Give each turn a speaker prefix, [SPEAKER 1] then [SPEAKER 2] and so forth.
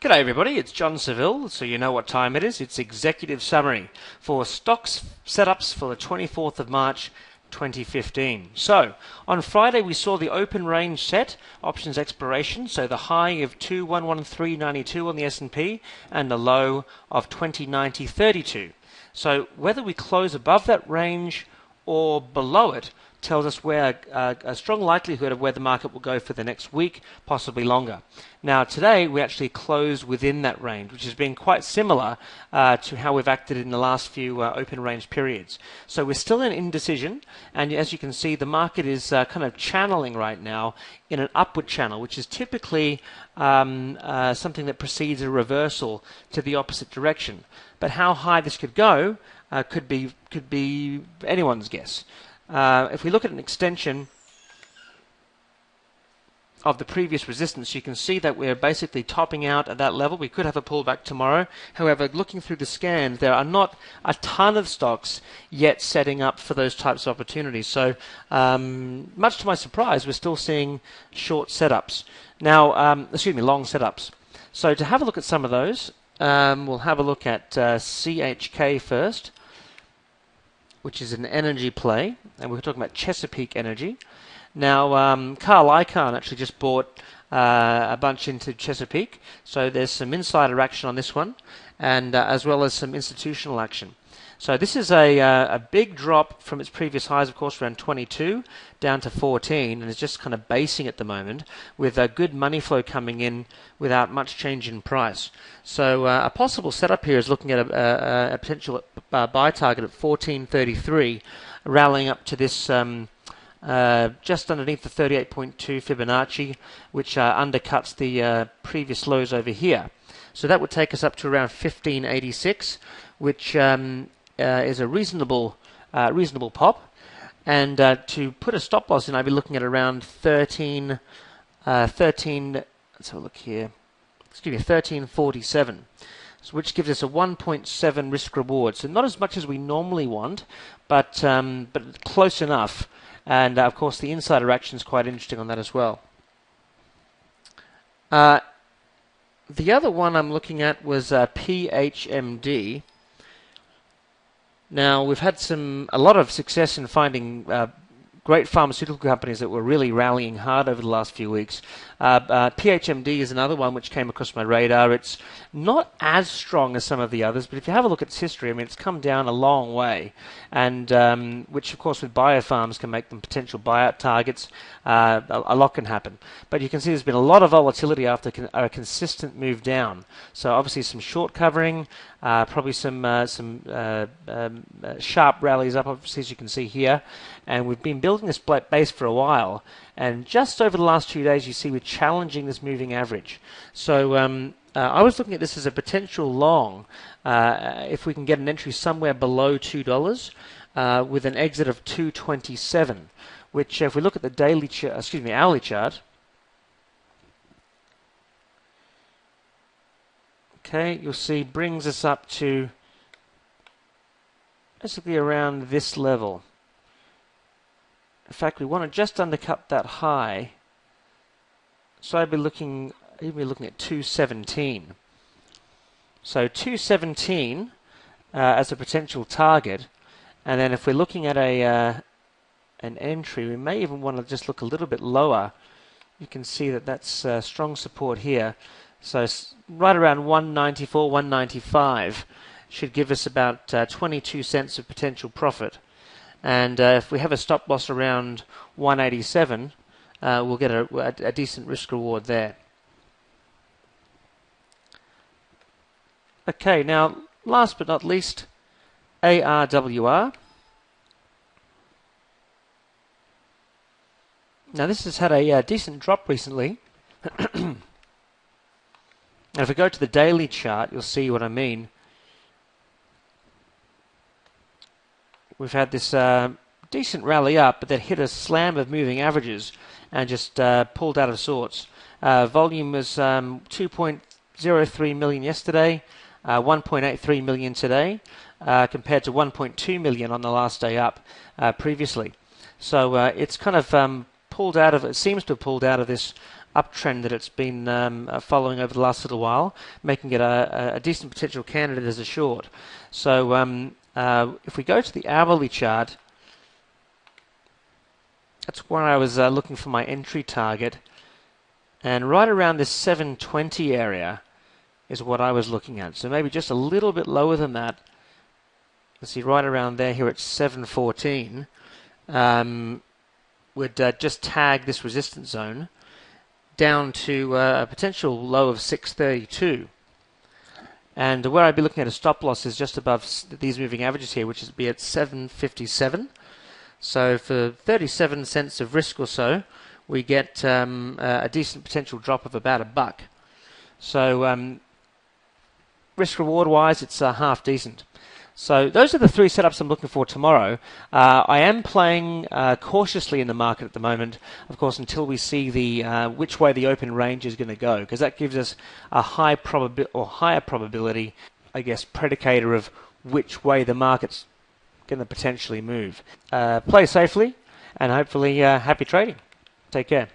[SPEAKER 1] G'day everybody, it's John Seville, so you know what time it is. It's Executive Summary for Stocks Setups for the 24th of March 2015. So, on Friday we saw the open range set, options expiration, so the high of 2113.92 on the S&P and the low of 2090.32. So, whether we close above that range or below it tells us where a strong likelihood of where the market will go for the next week, possibly longer. Now today we actually closed within that range, which has been quite similar to how we've acted in the last few open range periods. So we're still in indecision, and as you can see the market is kind of channeling right now in an upward channel, which is typically something that precedes a reversal to the opposite direction. But how high this could go could be anyone's guess. If we look at an extension of the previous resistance, you can see that we're basically topping out at that level. We could have a pullback tomorrow. However, looking through the scans, there are not a ton of stocks yet setting up for those types of opportunities. So, much to my surprise, we're still seeing short setups. Now, long setups. So to have a look at some of those, we'll have a look at CHK first, which is an energy play, and we're talking about Chesapeake Energy. Now, Carl Icahn actually just bought a bunch into Chesapeake, so there's some insider action on this one, and as well as some institutional action. So this is a big drop from its previous highs, of course, around 22 down to 14, and it's just kind of basing at the moment with a good money flow coming in without much change in price. So a possible setup here is looking at a potential buy target at 14.33, rallying up to this just underneath the 38.2 Fibonacci, which undercuts the previous lows over here. So that would take us up to around 15.86, which is a reasonable pop. And to put a stop loss in, I'd be looking at around 13. Let's have a look here. 1347, so which gives us a 1.7 risk reward. So not as much as we normally want, but close enough. And of course, the insider action is quite interesting on that as well. The other one I'm looking at was PHMD. Now, we've had a lot of success in finding great pharmaceutical companies that were really rallying hard over the last few weeks. PHMD is another one which came across my radar. It's not as strong as some of the others, but if you have a look at its history, I mean, it's come down a long way, and which, of course, with biopharms can make them potential buyout targets. A lot can happen. But you can see there's been a lot of volatility after a consistent move down. So obviously some short covering, probably some sharp rallies up, obviously, as you can see here. And we've been building this base for a while. And just over the last 2 days, you see we're challenging this moving average. So I was looking at this as a potential long if we can get an entry somewhere below $2 with an exit of 227, which if we look at the hourly chart, okay, you'll see brings us up to basically around this level. In fact, we want to just undercut that high, so I'd be looking at 217. So 217 as a potential target, and then if we're looking at an entry, we may even want to just look a little bit lower. You can see that that's strong support here. So right around 194, 195 should give us about 22 cents of potential profit. And if we have a stop loss around 187, we'll get a decent risk reward there. Okay, now last but not least, ARWR. Now this has had a decent drop recently. And if we go to the daily chart, you'll see what I mean. We've had this decent rally up, but then hit a slam of moving averages and just pulled out of sorts. Volume was 2.03 million yesterday, 1.83 million today, compared to 1.2 million on the last day up previously. So it's kind of pulled out of, it seems to have pulled out of this uptrend that it's been following over the last little while, making it a decent potential candidate as a short. So if we go to the hourly chart, that's where I was looking for my entry target, and right around this 720 area is what I was looking at. So maybe just a little bit lower than that. You can see right around there here at 714. Would just tag this resistance zone down to a potential low of 632. And where I'd be looking at a stop loss is just above these moving averages here, which would be at 757. So for 37 cents of risk or so, we get a decent potential drop of about $1. So risk reward wise, it's half decent. So those are the three setups I'm looking for tomorrow. I am playing cautiously in the market at the moment, of course, until we see the which way the open range is going to go, because that gives us a higher probability, I guess, predicator of which way the market's going to potentially move. Play safely, and hopefully happy trading. Take care.